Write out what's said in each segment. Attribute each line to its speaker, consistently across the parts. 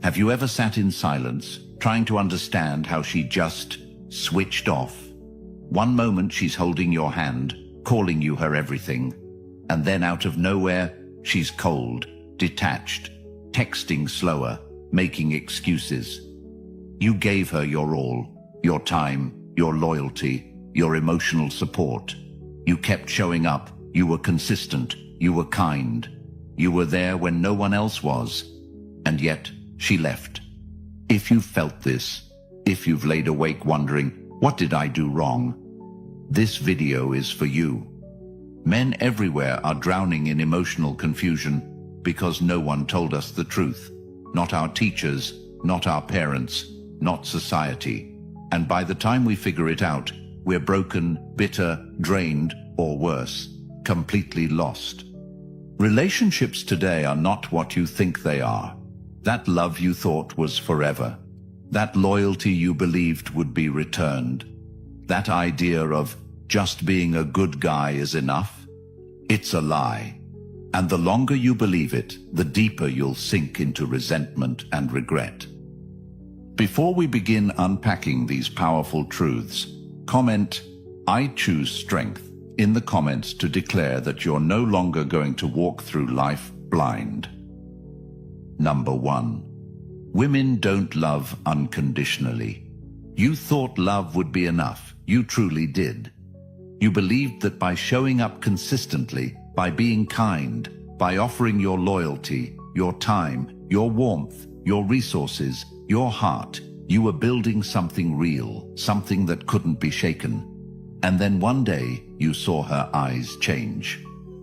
Speaker 1: Have you ever sat in silence, trying to understand how she just switched off? One moment she's holding your hand, calling you her everything, and then out of nowhere, she's cold, detached, texting slower, making excuses. You gave her your all, your time, your loyalty, your emotional support. You kept showing up, you were consistent, you were kind. You were there when no one else was, and yet she left. If you've felt this, if you've laid awake wondering, what did I do wrong? This video is for you. Men everywhere are drowning in emotional confusion because no one told us the truth. Not our teachers, not our parents, not society. And by the time we figure it out, we're broken, bitter, drained, or worse, completely lost. Relationships today are not what you think they are. That love you thought was forever. That loyalty you believed would be returned. That idea of just being a good guy is enough. It's a lie. And the longer you believe it, the deeper you'll sink into resentment and regret. Before we begin unpacking these powerful truths, comment, "I choose strength," in the comments to declare that you're no longer going to walk through life blind. Number 1. Women don't love unconditionally. You thought love would be enough. You truly did. You believed that by showing up consistently, by being kind, by offering your loyalty, your time, your warmth, your resources, your heart, you were building something real, something that couldn't be shaken. And then one day, you saw her eyes change.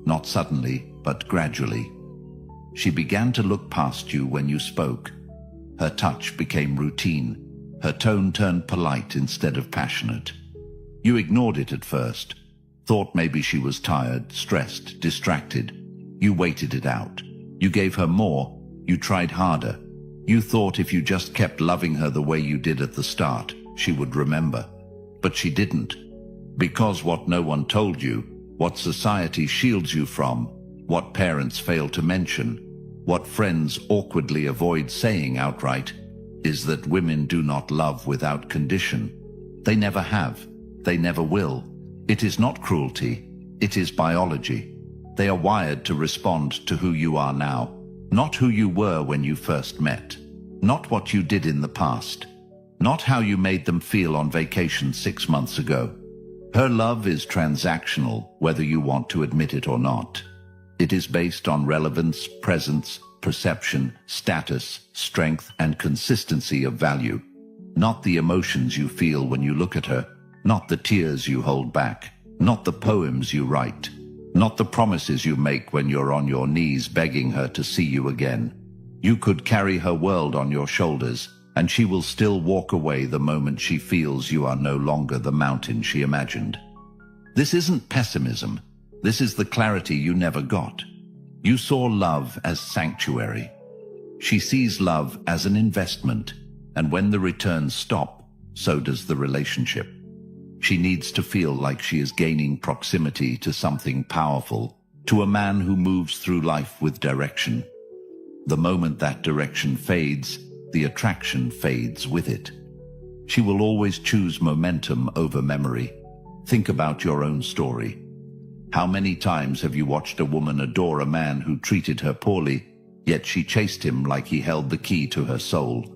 Speaker 1: Not suddenly, but gradually. She began to look past you when you spoke. Her touch became routine. Her tone turned polite instead of passionate. You ignored it at first. Thought maybe she was tired, stressed, distracted. You waited it out. You gave her more. You tried harder. You thought if you just kept loving her the way you did at the start, she would remember. But she didn't. Because what no one told you, what society shields you from, what parents fail to mention, what friends awkwardly avoid saying outright, is that women do not love without condition. They never have. They never will. It is not cruelty. It is biology. They are wired to respond to who you are now, not who you were when you first met, not what you did in the past, not how you made them feel on vacation 6 months ago. Her love is transactional, whether you want to admit it or not. It is based on relevance, presence, perception, status, strength, and consistency of value. Not the emotions you feel when you look at her, not the tears you hold back, not the poems you write, not the promises you make when you're on your knees begging her to see you again. You could carry her world on your shoulders, and she will still walk away the moment she feels you are no longer the mountain she imagined. This isn't pessimism. This is the clarity you never got. You saw love as sanctuary. She sees love as an investment, and when the returns stop, so does the relationship. She needs to feel like she is gaining proximity to something powerful, to a man who moves through life with direction. The moment that direction fades, the attraction fades with it. She will always choose momentum over memory. Think about your own story. How many times have you watched a woman adore a man who treated her poorly, yet she chased him like he held the key to her soul?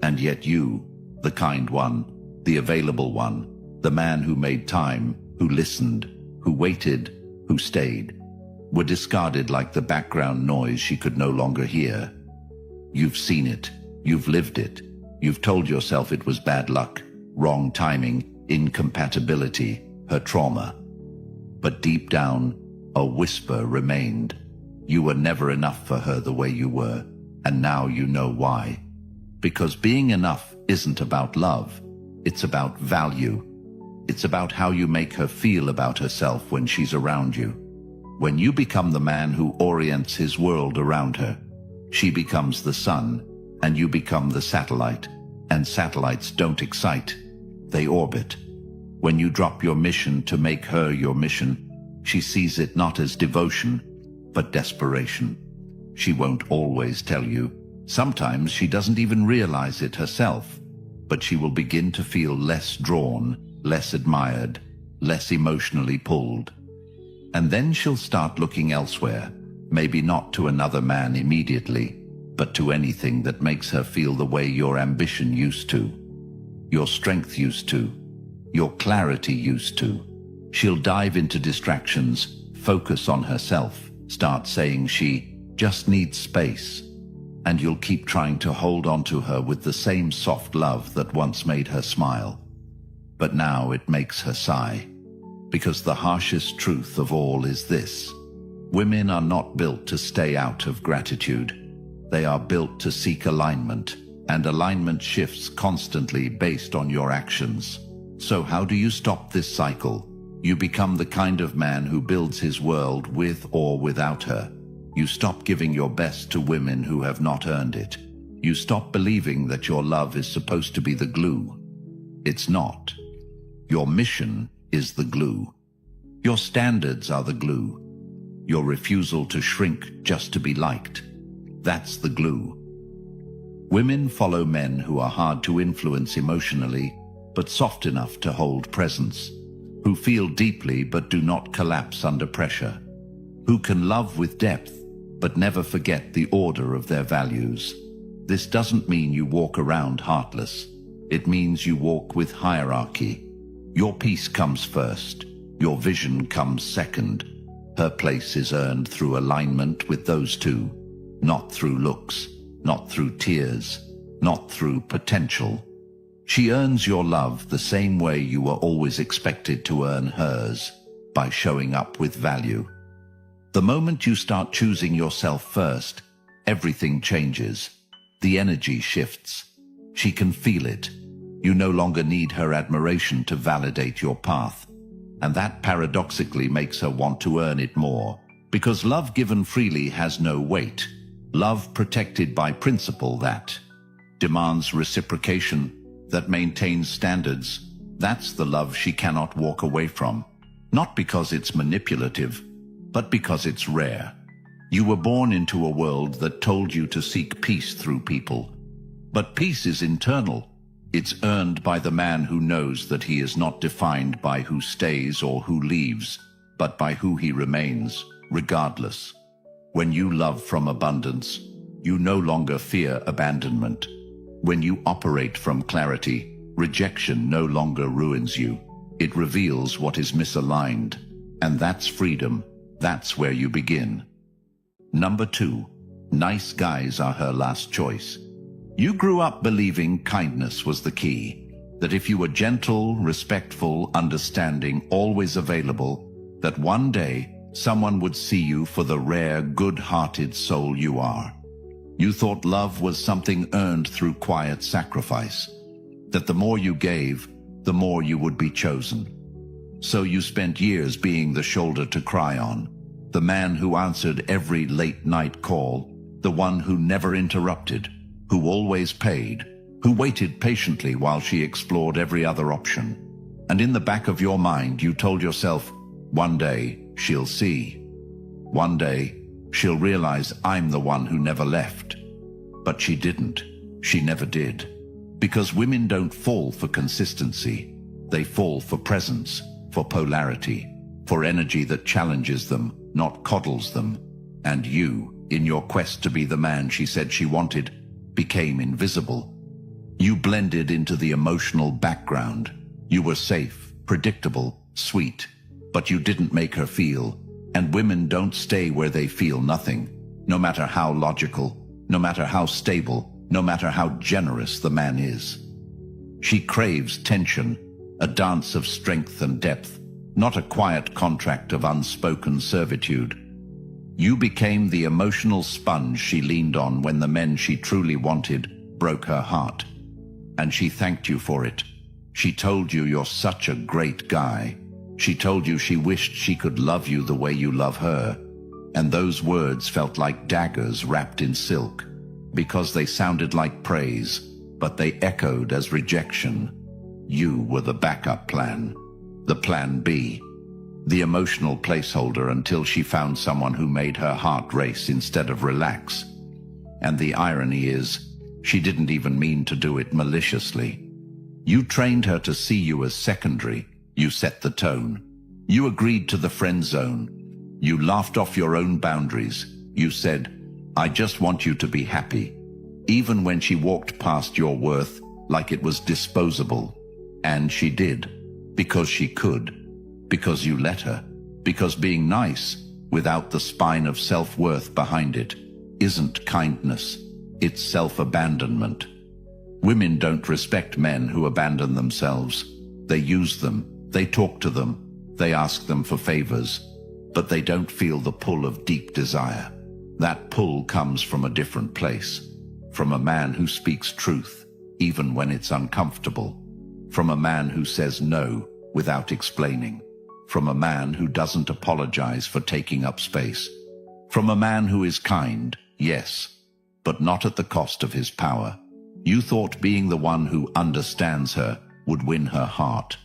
Speaker 1: And yet you, the kind one, the available one, the man who made time, who listened, who waited, who stayed, were discarded like the background noise she could no longer hear. You've seen it. You've lived it. You've told yourself it was bad luck, wrong timing, incompatibility, her trauma. But deep down, a whisper remained. You were never enough for her the way you were, and now you know why. Because being enough isn't about love. It's about value. It's about how you make her feel about herself when she's around you. When you become the man who orients his world around her, she becomes the sun, and you become the satellite. And satellites don't excite, they orbit. When you drop your mission to make her your mission, she sees it not as devotion, but desperation. She won't always tell you, Sometimes she doesn't even realize it herself, but she will begin to feel less drawn, less admired, less emotionally pulled. And then she'll start looking elsewhere, maybe not to another man immediately, but to anything that makes her feel the way your ambition used to, your strength used to, your clarity used to. She'll dive into distractions, focus on herself, start saying she just needs space, and you'll keep trying to hold on to her with the same soft love that once made her smile. But now it makes her sigh, because the harshest truth of all is this: women are not built to stay out of gratitude. They are built to seek alignment, and alignment shifts constantly based on your actions. So how do you stop this cycle? You become the kind of man who builds his world with or without her. You stop giving your best to women who have not earned it. You stop believing that your love is supposed to be the glue. It's not. Your mission is the glue. Your standards are the glue. Your refusal to shrink just to be liked. That's the glue. Women follow men who are hard to influence emotionally, but soft enough to hold presence, who feel deeply but do not collapse under pressure, who can love with depth but never forget the order of their values. This doesn't mean you walk around heartless. It means you walk with hierarchy. Your peace comes first. Your vision comes second. Her place is earned through alignment with those two, not through looks, not through tears, not through potential. She earns your love the same way you were always expected to earn hers, by showing up with value. The moment you start choosing yourself first, everything changes. The energy shifts. She can feel it. You no longer need her admiration to validate your path. And that paradoxically makes her want to earn it more, because love given freely has no weight. Love protected by principle that demands reciprocation, that maintains standards. That's the love she cannot walk away from. Not because it's manipulative, but because it's rare. You were born into a world that told you to seek peace through people. But peace is internal. It's earned by the man who knows that he is not defined by who stays or who leaves, but by who he remains, regardless. When you love from abundance, you no longer fear abandonment. When you operate from clarity, rejection no longer ruins you. It reveals what is misaligned. And that's freedom. That's where you begin. Number 2. Nice guys are her last choice. You grew up believing kindness was the key. That if you were gentle, respectful, understanding, always available, that one day someone would see you for the rare, good-hearted soul you are. You thought love was something earned through quiet sacrifice. That the more you gave, the more you would be chosen. So you spent years being the shoulder to cry on, the man who answered every late-night call, the one who never interrupted, who always paid, who waited patiently while she explored every other option. And in the back of your mind, you told yourself, one day she'll see. One day she'll realize I'm the one who never left. But she didn't. She never did. Because women don't fall for consistency. They fall for presence, for polarity, for energy that challenges them, not coddles them. And you, in your quest to be the man she said she wanted, became invisible. You blended into the emotional background. You were safe, predictable, sweet, but you didn't make her feel. And women don't stay where they feel nothing, no matter how logical, no matter how stable, no matter how generous the man is. She craves tension, a dance of strength and depth, not a quiet contract of unspoken servitude. You became the emotional sponge she leaned on when the men she truly wanted broke her heart. And she thanked you for it. She told you you're such a great guy. She told you she wished she could love you the way you love her. And those words felt like daggers wrapped in silk, because they sounded like praise, but they echoed as rejection. You were the backup plan, the plan B, the emotional placeholder until she found someone who made her heart race instead of relax. And the irony is, she didn't even mean to do it maliciously. You trained her to see you as secondary. You set the tone. You agreed to the friend zone. You laughed off your own boundaries. You said, "I just want you to be happy." Even when she walked past your worth like it was disposable. And she did. Because she could. Because you let her. Because being nice, without the spine of self-worth behind it, isn't kindness. It's self-abandonment. Women don't respect men who abandon themselves. They use them. They talk to them. They ask them for favors. But they don't feel the pull of deep desire. That pull comes from a different place. From a man who speaks truth, even when it's uncomfortable. From a man who says no without explaining. From a man who doesn't apologize for taking up space. From a man who is kind, yes, but not at the cost of his power. You thought being the one who understands her would win her heart.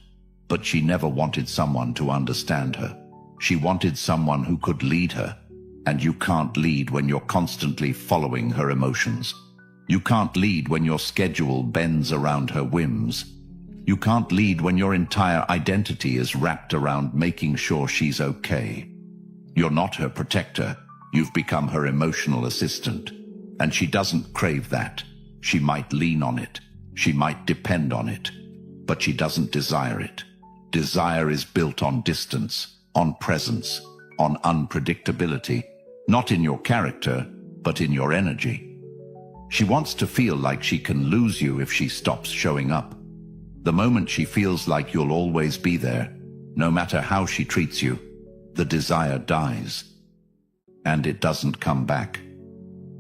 Speaker 1: But she never wanted someone to understand her. She wanted someone who could lead her. And you can't lead when you're constantly following her emotions. You can't lead when your schedule bends around her whims. You can't lead when your entire identity is wrapped around making sure she's okay. You're not her protector. You've become her emotional assistant. And she doesn't crave that. She might lean on it. She might depend on it. But she doesn't desire it. Desire is built on distance, on presence, on unpredictability. Not in your character, but in your energy. She wants to feel like she can lose you if she stops showing up. The moment she feels like you'll always be there, no matter how she treats you, the desire dies. And it doesn't come back.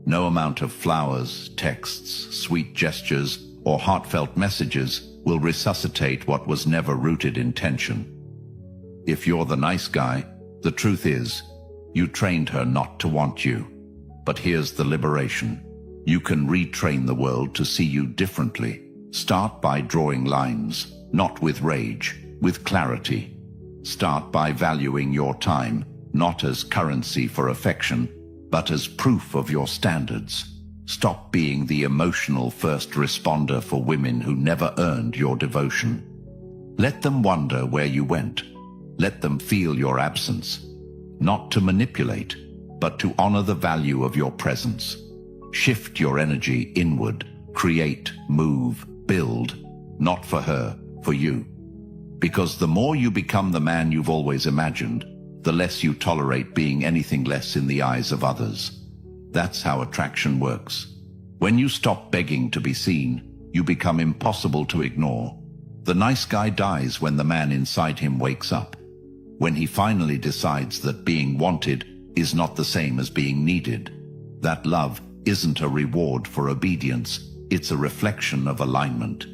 Speaker 1: No amount of flowers, texts, sweet gestures, or heartfelt messages will resuscitate what was never rooted in tension. If you're the nice guy, the truth is, you trained her not to want you. But here's the liberation. You can retrain the world to see you differently. Start by drawing lines, not with rage, with clarity. Start by valuing your time, not as currency for affection, but as proof of your standards. Stop being the emotional first responder for women who never earned your devotion. Let them wonder where you went. Let them feel your absence. Not to manipulate, but to honor the value of your presence. Shift your energy inward. Create, move, build, not for her, for you. Because the more you become the man you've always imagined, the less you tolerate being anything less in the eyes of others. That's how attraction works. When you stop begging to be seen, you become impossible to ignore. The nice guy dies when the man inside him wakes up. When he finally decides that being wanted is not the same as being needed. That love isn't a reward for obedience. It's a reflection of alignment.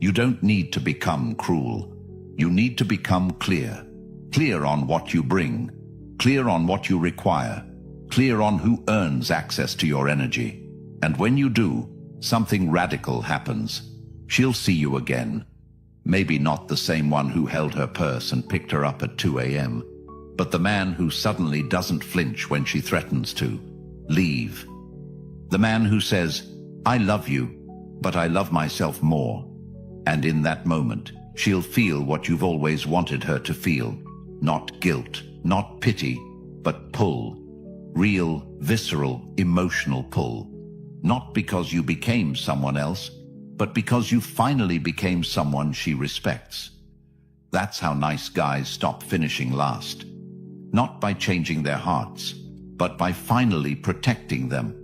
Speaker 1: You don't need to become cruel. You need to become clear. Clear on what you bring. Clear on what you require. Clear on who earns access to your energy. And when you do, something radical happens. She'll see you again. Maybe not the same one who held her purse and picked her up at 2 a.m., but the man who suddenly doesn't flinch when she threatens to leave. The man who says, "I love you, but I love myself more." And in that moment, she'll feel what you've always wanted her to feel. Not guilt, not pity, but pull. Real, visceral, emotional pull. Not because you became someone else, but because you finally became someone she respects. That's how nice guys stop finishing last. Not by changing their hearts, but by finally protecting them.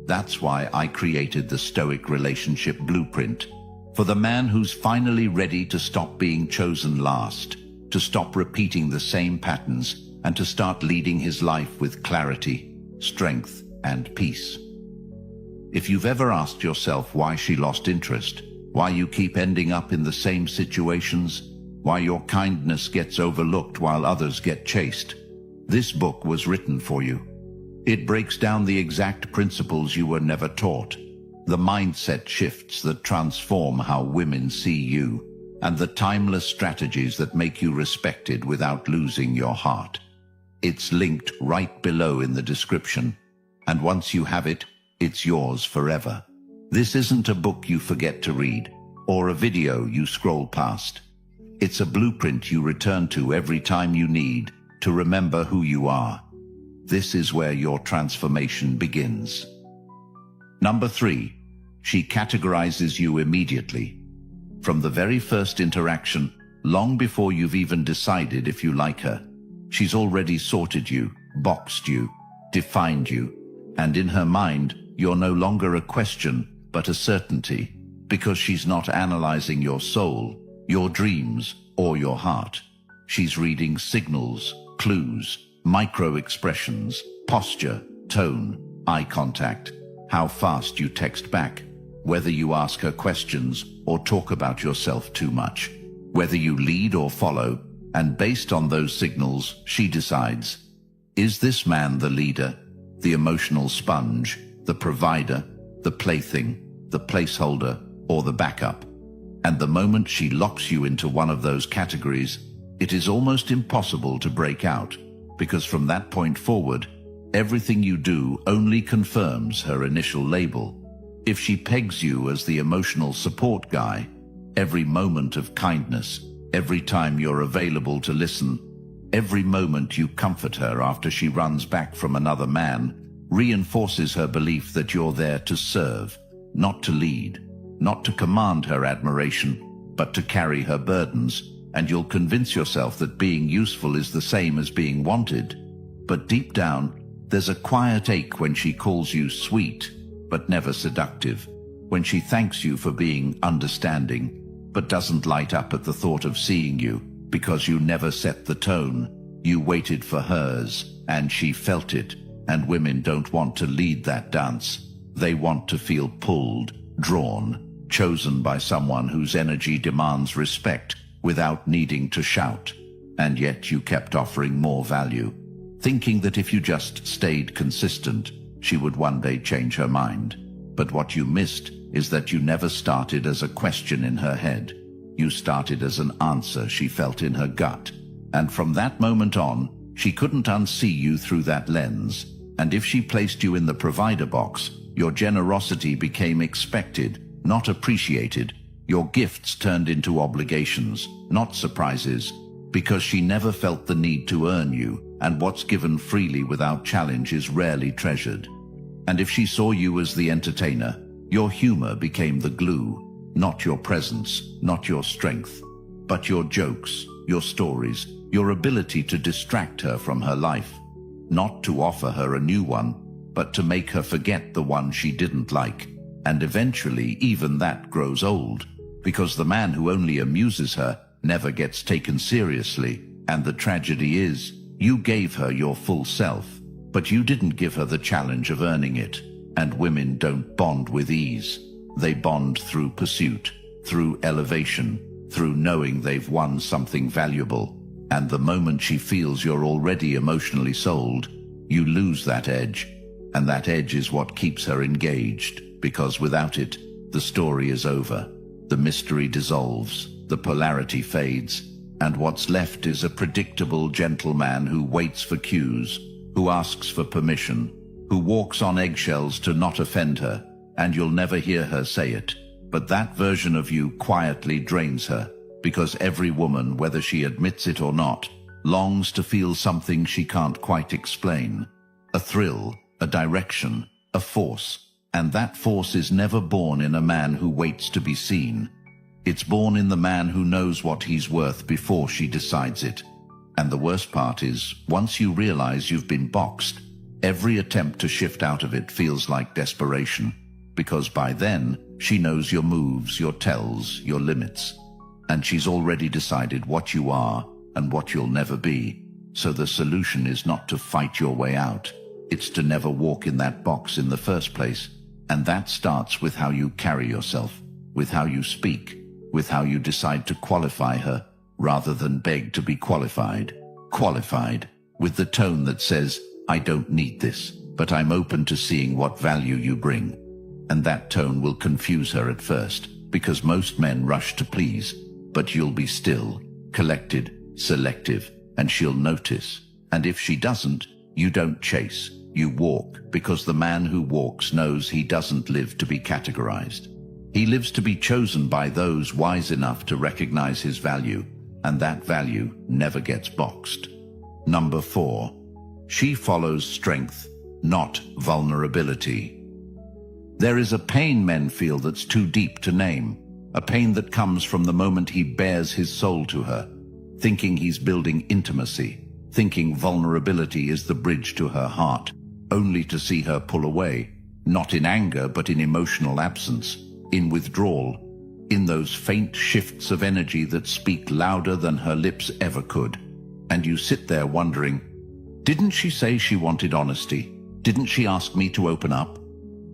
Speaker 1: That's why I created the Stoic Relationship Blueprint. For the man who's finally ready to stop being chosen last, to stop repeating the same patterns, and to start leading his life with clarity, strength, and peace. If you've ever asked yourself why she lost interest, why you keep ending up in the same situations, why your kindness gets overlooked while others get chased, this book was written for you. It breaks down the exact principles you were never taught, the mindset shifts that transform how women see you, and the timeless strategies that make you respected without losing your heart. It's linked right below in the description, and once you have it, it's yours forever. This isn't a book you forget to read, or a video you scroll past. It's a blueprint you return to every time you need to remember who you are. This is where your transformation begins. Number 3. She categorizes you immediately. From the very first interaction, long before you've even decided if you like her, she's already sorted you, boxed you, defined you, and in her mind, you're no longer a question, but a certainty, because she's not analyzing your soul, your dreams, or your heart. She's reading signals, clues, micro-expressions, posture, tone, eye contact, how fast you text back, whether you ask her questions or talk about yourself too much, whether you lead or follow, and based on those signals, she decides, is this man the leader, the emotional sponge, the provider, the plaything, the placeholder, or the backup? And the moment she locks you into one of those categories, it is almost impossible to break out, because from that point forward, everything you do only confirms her initial label. If she pegs you as the emotional support guy, every moment of kindness, every time you're available to listen, every moment you comfort her after she runs back from another man, reinforces her belief that you're there to serve, not to lead, not to command her admiration, but to carry her burdens, and you'll convince yourself that being useful is the same as being wanted. But deep down, there's a quiet ache when she calls you sweet, but never seductive, when she thanks you for being understanding, but doesn't light up at the thought of seeing you, because you never set the tone. You waited for hers, and she felt it, and women don't want to lead that dance. They want to feel pulled, drawn, chosen by someone whose energy demands respect without needing to shout. And yet you kept offering more value, thinking that if you just stayed consistent, she would one day change her mind. But what you missed is that you never started as a question in her head. You started as an answer she felt in her gut. And from that moment on, she couldn't unsee you through that lens. And if she placed you in the provider box, your generosity became expected, not appreciated. Your gifts turned into obligations, not surprises, because she never felt the need to earn you, and what's given freely without challenge is rarely treasured. And if she saw you as the entertainer, your humor became the glue, not your presence, not your strength, but your jokes, your stories, your ability to distract her from her life, not to offer her a new one, but to make her forget the one she didn't like. And eventually even that grows old, because the man who only amuses her never gets taken seriously. And the tragedy is, you gave her your full self, but you didn't give her the challenge of earning it. And women don't bond with ease. They bond through pursuit, through elevation, through knowing they've won something valuable. And the moment she feels you're already emotionally sold, you lose that edge. And that edge is what keeps her engaged, because without it, the story is over. The mystery dissolves, the polarity fades, and what's left is a predictable gentleman who waits for cues, who asks for permission, who walks on eggshells to not offend her, and you'll never hear her say it. But that version of you quietly drains her, because every woman, whether she admits it or not, longs to feel something she can't quite explain. A thrill, a direction, a force. And that force is never born in a man who waits to be seen. It's born in the man who knows what he's worth before she decides it. And the worst part is, once you realize you've been boxed, every attempt to shift out of it feels like desperation, because by then, she knows your moves, your tells, your limits. And she's already decided what you are and what you'll never be. So the solution is not to fight your way out. It's to never walk in that box in the first place. And that starts with how you carry yourself, with how you speak, with how you decide to qualify her, rather than beg to be qualified. Qualified, with the tone that says, I don't need this, but I'm open to seeing what value you bring. And that tone will confuse her at first, because most men rush to please, but you'll be still, collected, selective, and she'll notice. And if she doesn't, you don't chase, You walk because the man who walks knows he doesn't live to be categorized. He lives to be chosen by those wise enough to recognize his value, and that value never gets boxed. Number 4. She follows strength, not vulnerability. There is a pain men feel that's too deep to name, a pain that comes from the moment he bares his soul to her, thinking he's building intimacy, thinking vulnerability is the bridge to her heart, only to see her pull away, not in anger but in emotional absence, in withdrawal, in those faint shifts of energy that speak louder than her lips ever could. And you sit there wondering, didn't she say she wanted honesty? Didn't she ask me to open up?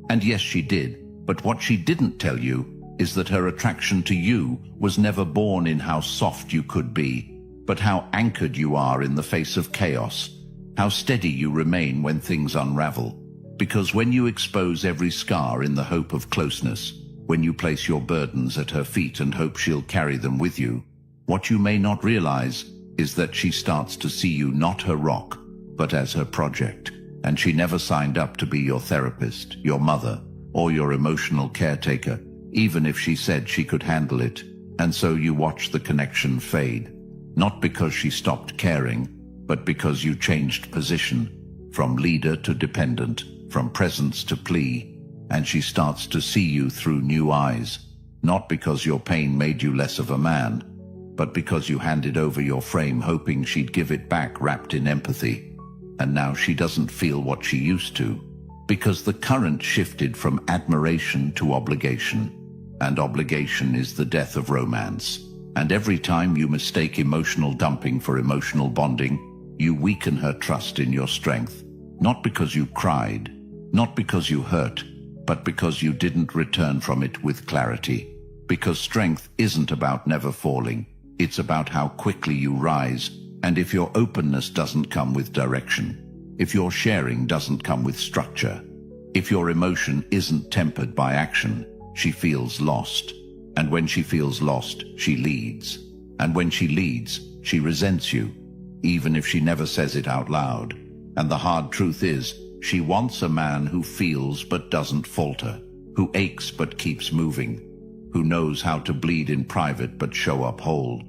Speaker 1: And yes, she did, but what she didn't tell you is that her attraction to you was never born in how soft you could be, but how anchored you are in the face of chaos, how steady you remain when things unravel. Because when you expose every scar in the hope of closeness, when you place your burdens at her feet and hope she'll carry them with you, what you may not realize is that she starts to see you not her rock, but as her project. And she never signed up to be your therapist, your mother, or your emotional caretaker, even if she said she could handle it. And so you watch the connection fade, not because she stopped caring, but because you changed position, from leader to dependent, from presence to plea, and she starts to see you through new eyes, not because your pain made you less of a man, but because you handed over your frame hoping she'd give it back wrapped in empathy. And now she doesn't feel what she used to, because the current shifted from admiration to obligation, and obligation is the death of romance. And every time you mistake emotional dumping for emotional bonding, you weaken her trust in your strength, not because you cried, not because you hurt, but because you didn't return from it with clarity. Because strength isn't about never falling, it's about how quickly you rise. And if your openness doesn't come with direction, if your sharing doesn't come with structure, if your emotion isn't tempered by action, she feels lost. And when she feels lost, she leads. And when she leads, she resents you, even if she never says it out loud. And the hard truth is, she wants a man who feels but doesn't falter, who aches but keeps moving, who knows how to bleed in private but show up whole.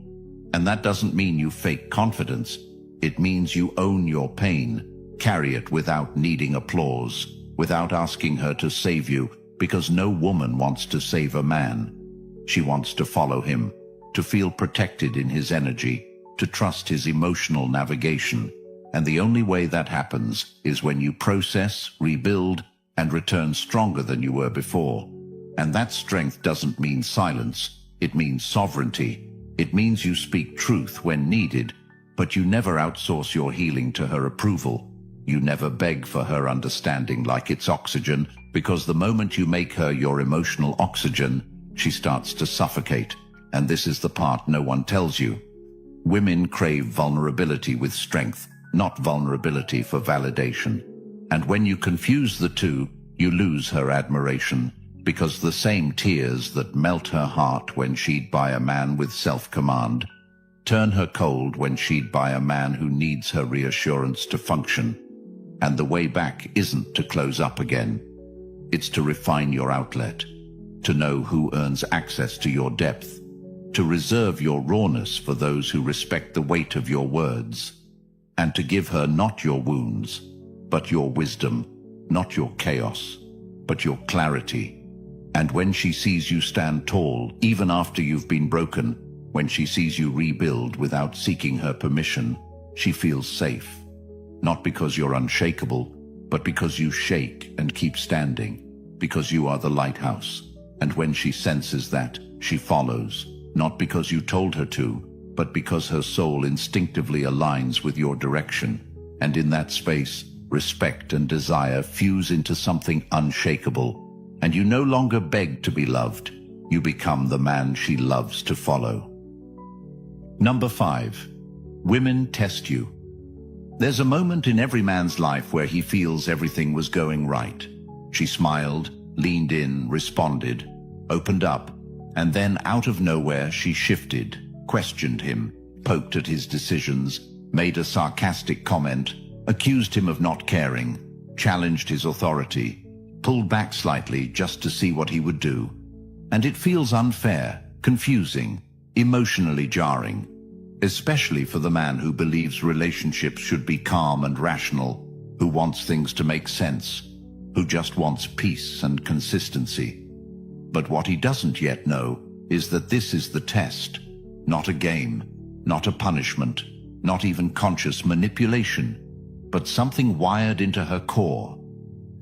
Speaker 1: And that doesn't mean you fake confidence. It means you own your pain, carry it without needing applause, without asking her to save you, because no woman wants to save a man. She wants to follow him, to feel protected in his energy, to trust his emotional navigation. And the only way that happens is when you process, rebuild, and return stronger than you were before. And that strength doesn't mean silence, it means sovereignty. It means you speak truth when needed, but you never outsource your healing to her approval. You never beg for her understanding like it's oxygen, because the moment you make her your emotional oxygen, she starts to suffocate. And this is the part no one tells you. Women crave vulnerability with strength, not vulnerability for validation. And when you confuse the two, you lose her admiration, because the same tears that melt her heart when she'd buy a man with self-command turn her cold when she'd buy a man who needs her reassurance to function. And the way back isn't to close up again. It's to refine your outlet, to know who earns access to your depth, to reserve your rawness for those who respect the weight of your words, and to give her not your wounds, but your wisdom, not your chaos, but your clarity. And when she sees you stand tall, even after you've been broken, when she sees you rebuild without seeking her permission, she feels safe. Not because you're unshakable, but because you shake and keep standing, because you are the lighthouse. And when she senses that, she follows, not because you told her to, but because her soul instinctively aligns with your direction. And in that space, respect and desire fuse into something unshakable. And you no longer beg to be loved. You become the man she loves to follow. Number 5. Women test you. There's a moment in every man's life where he feels everything was going right. She smiled, leaned in, responded, opened up, and then out of nowhere she shifted, questioned him, poked at his decisions, made a sarcastic comment, accused him of not caring. challenged his authority, pulled back slightly just to see what he would do. And it feels unfair, confusing, emotionally jarring, especially for the man who believes relationships should be calm and rational, who wants things to make sense, who just wants peace and consistency. But what he doesn't yet know is that this is the test, not a game, not a punishment, not even conscious manipulation, but something wired into her core,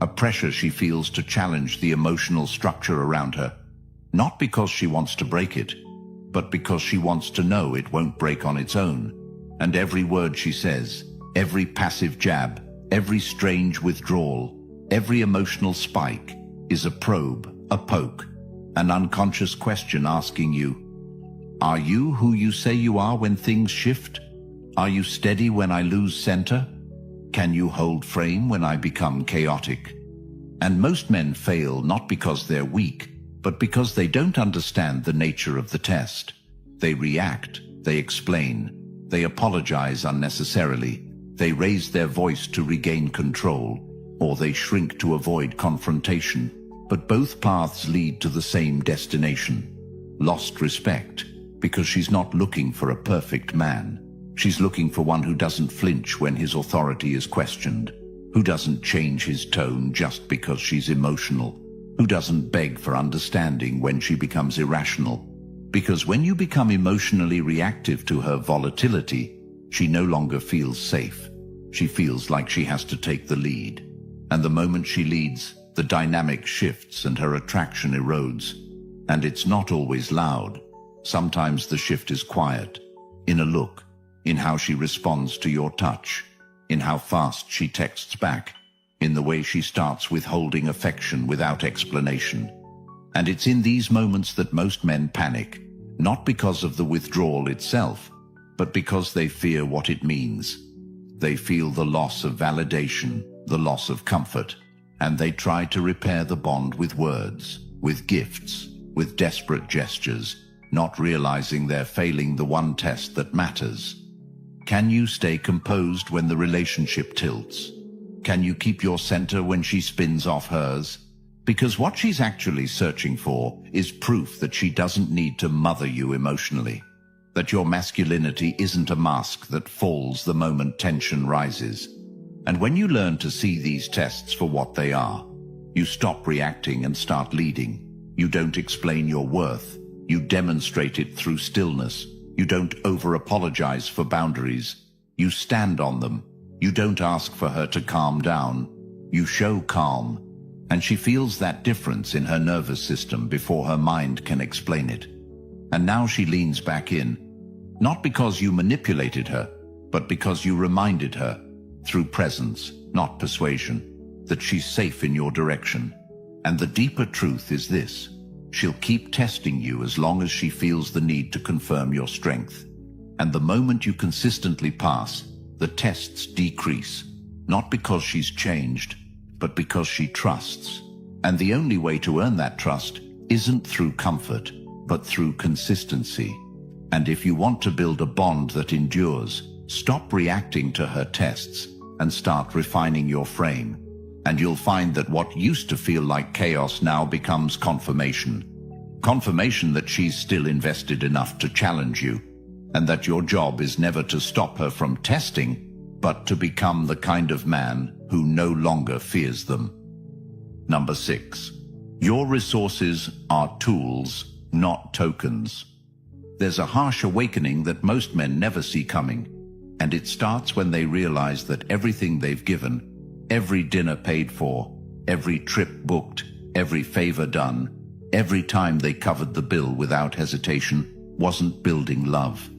Speaker 1: a pressure she feels to challenge the emotional structure around her, not because she wants to break it, but because she wants to know it won't break on its own. And every word she says, every passive jab, every strange withdrawal, every emotional spike is a probe, a poke, an unconscious question asking you, are you who you say you are when things shift? Are you steady when I lose center? Can you hold frame when I become chaotic? And most men fail not because they're weak, but because they don't understand the nature of the test. They react, they explain, they apologize unnecessarily, they raise their voice to regain control, or they shrink to avoid confrontation. But both paths lead to the same destination: lost respect, because she's not looking for a perfect man. She's looking for one who doesn't flinch when his authority is questioned, who doesn't change his tone just because she's emotional, who doesn't beg for understanding when she becomes irrational. Because when you become emotionally reactive to her volatility, she no longer feels safe. She feels like she has to take the lead. And the moment she leads, the dynamic shifts and her attraction erodes. And it's not always loud. Sometimes the shift is quiet, in a look, in how she responds to your touch, in how fast she texts back, in the way she starts withholding affection without explanation. And it's in these moments that most men panic, not because of the withdrawal itself, but because they fear what it means. They feel the loss of validation, the loss of comfort, and they try to repair the bond with words, with gifts, with desperate gestures, not realizing they're failing the one test that matters. Can you stay composed when the relationship tilts? Can you keep your center when she spins off hers? Because what she's actually searching for is proof that she doesn't need to mother you emotionally, that your masculinity isn't a mask that falls the moment tension rises. And when you learn to see these tests for what they are, you stop reacting and start leading. You don't explain your worth. You demonstrate it through stillness. You don't over-apologize for boundaries. You stand on them. You don't ask for her to calm down. You show calm. And she feels that difference in her nervous system before her mind can explain it. And now she leans back in, not because you manipulated her, but because you reminded her, through presence, not persuasion, that she's safe in your direction. And the deeper truth is this: she'll keep testing you as long as she feels the need to confirm your strength. And the moment you consistently pass, the tests decrease, not because she's changed, but because she trusts. And the only way to earn that trust isn't through comfort, but through consistency. And if you want to build a bond that endures, stop reacting to her tests and start refining your frame. And you'll find that what used to feel like chaos now becomes confirmation. Confirmation that she's still invested enough to challenge you, and that your job is never to stop her from testing, but to become the kind of man who no longer fears them. Number 6. Your resources are tools, not tokens. There's a harsh awakening that most men never see coming, and it starts when they realize that everything they've given, every dinner paid for, every trip booked, every favor done, every time they covered the bill without hesitation, wasn't building love.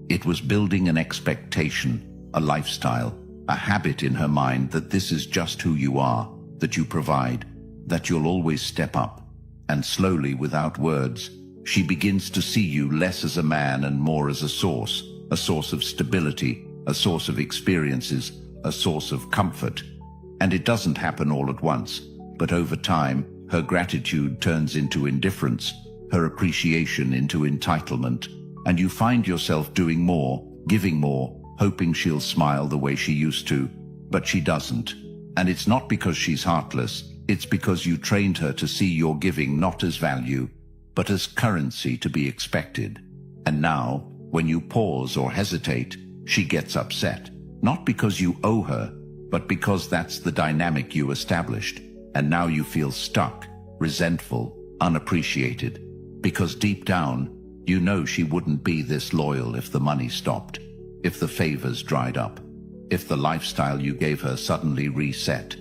Speaker 1: It was building an expectation, a lifestyle, a habit in her mind that this is just who you are, that you provide, that you'll always step up. And slowly, without words, she begins to see you less as a man and more as a source of stability, a source of experiences, a source of comfort. And it doesn't happen all at once, but over time, her gratitude turns into indifference, her appreciation into entitlement, and you find yourself doing more, giving more, hoping she'll smile the way she used to, but she doesn't. And it's not because she's heartless, it's because you trained her to see your giving not as value, but as currency to be expected. And now, when you pause or hesitate, she gets upset. Not because you owe her, but because that's the dynamic you established. And now you feel stuck, resentful, unappreciated. Because deep down, you know she wouldn't be this loyal if the money stopped, if the favors dried up, if the lifestyle you gave her suddenly reset.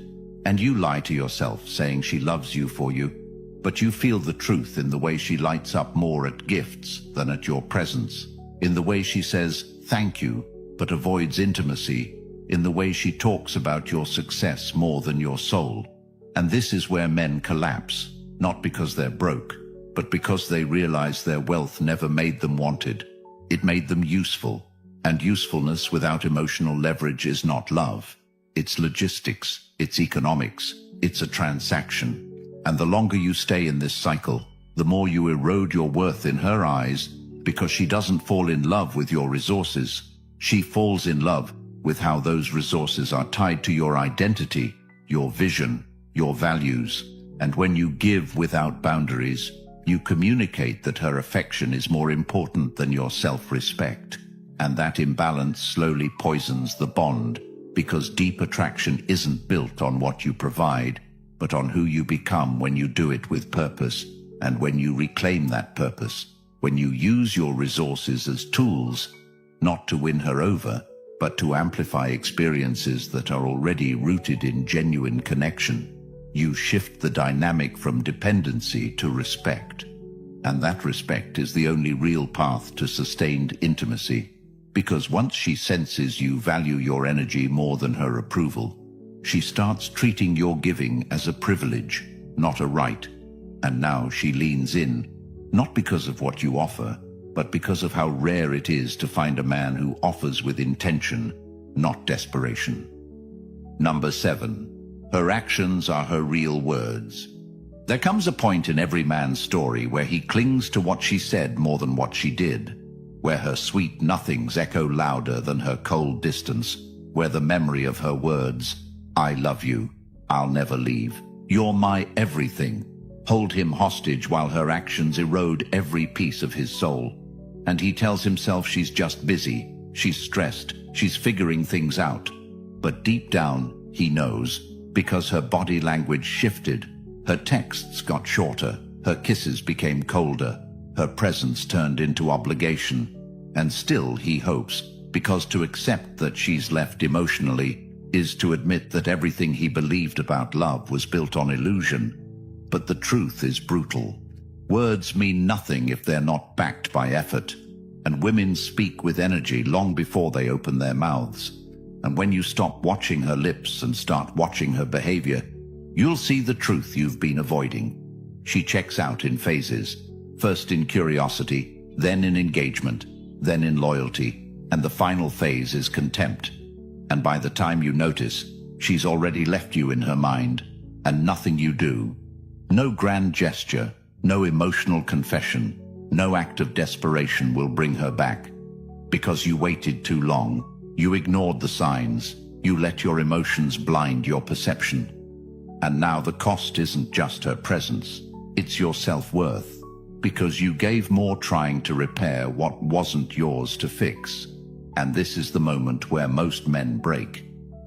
Speaker 1: And you lie to yourself saying she loves you for you, but you feel the truth in the way she lights up more at gifts than at your presence, in the way she says thank you but avoids intimacy, in the way she talks about your success more than your soul. And this is where men collapse, not because they're broke, but because they realize their wealth never made them wanted. It made them useful, and usefulness without emotional leverage is not love. It's logistics, it's economics, it's a transaction. And the longer you stay in this cycle, the more you erode your worth in her eyes, because she doesn't fall in love with your resources. She falls in love with how those resources are tied to your identity, your vision, your values. And when you give without boundaries, you communicate that her affection is more important than your self-respect. And that imbalance slowly poisons the bond, because deep attraction isn't built on what you provide, but on who you become when you do it with purpose, and when you reclaim that purpose, when you use your resources as tools, not to win her over, but to amplify experiences that are already rooted in genuine connection. You shift the dynamic from dependency to respect. And that respect is the only real path to sustained intimacy, because once she senses you value your energy more than her approval, she starts treating your giving as a privilege, not a right. And now she leans in, not because of what you offer, but because of how rare it is to find a man who offers with intention, not desperation. Number 7. Her actions are her real words. There comes a point in every man's story where he clings to what she said more than what she did, where her sweet nothings echo louder than her cold distance, where the memory of her words, "I love you, I'll never leave, you're my everything," hold him hostage while her actions erode every piece of his soul. And he tells himself she's just busy, she's stressed, she's figuring things out. But deep down, he knows, because her body language shifted, her texts got shorter, her kisses became colder, her presence turned into obligation. And still he hopes, because to accept that she's left emotionally is to admit that everything he believed about love was built on illusion. But the truth is brutal. Words mean nothing if they're not backed by effort, and women speak with energy long before they open their mouths. And when you stop watching her lips and start watching her behavior, you'll see the truth you've been avoiding. She checks out in phases, first in curiosity, then in engagement, then in loyalty, and the final phase is contempt. And by the time you notice, she's already left you in her mind, and nothing you do, no grand gesture, no emotional confession, no act of desperation will bring her back. Because you waited too long, you ignored the signs, you let your emotions blind your perception. And now the cost isn't just her presence, it's your self-worth, because you gave more trying to repair what wasn't yours to fix. And this is the moment where most men break,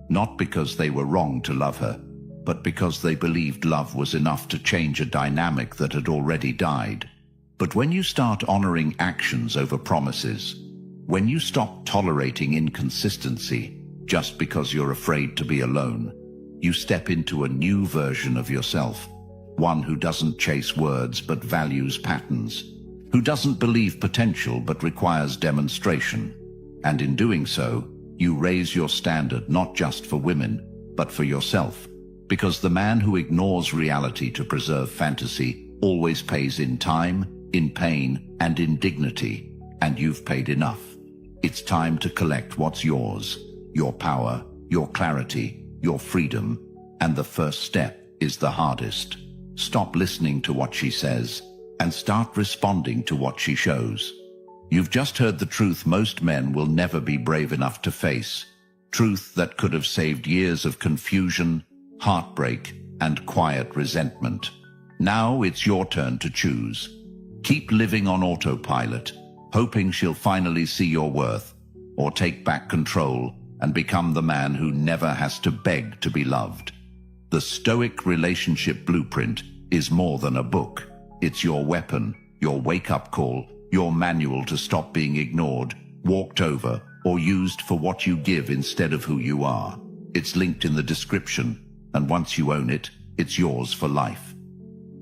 Speaker 1: not because they were wrong to love her, but because they believed love was enough to change a dynamic that had already died. But when you start honoring actions over promises, when you stop tolerating inconsistency just because you're afraid to be alone, you step into a new version of yourself, one who doesn't chase words but values patterns, who doesn't believe potential but requires demonstration. And in doing so, you raise your standard not just for women, but for yourself. Because the man who ignores reality to preserve fantasy always pays in time, in pain, and in dignity, and you've paid enough. It's time to collect what's yours, your power, your clarity, your freedom, and the first step is the hardest. Stop listening to what she says, and start responding to what she shows. You've just heard the truth most men will never be brave enough to face. Truth that could have saved years of confusion, heartbreak, and quiet resentment. Now it's your turn to choose. Keep living on autopilot, hoping she'll finally see your worth, or take back control and become the man who never has to beg to be loved. The Stoic Relationship Blueprint is more than a book. It's your weapon, your wake-up call, your manual to stop being ignored, walked over, or used for what you give instead of who you are. It's linked in the description, and once you own it, it's yours for life.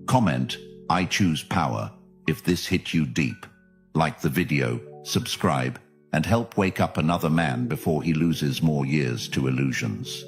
Speaker 1: Comment, "I choose power," if this hit you deep. Like the video, subscribe, and help wake up another man before he loses more years to illusions.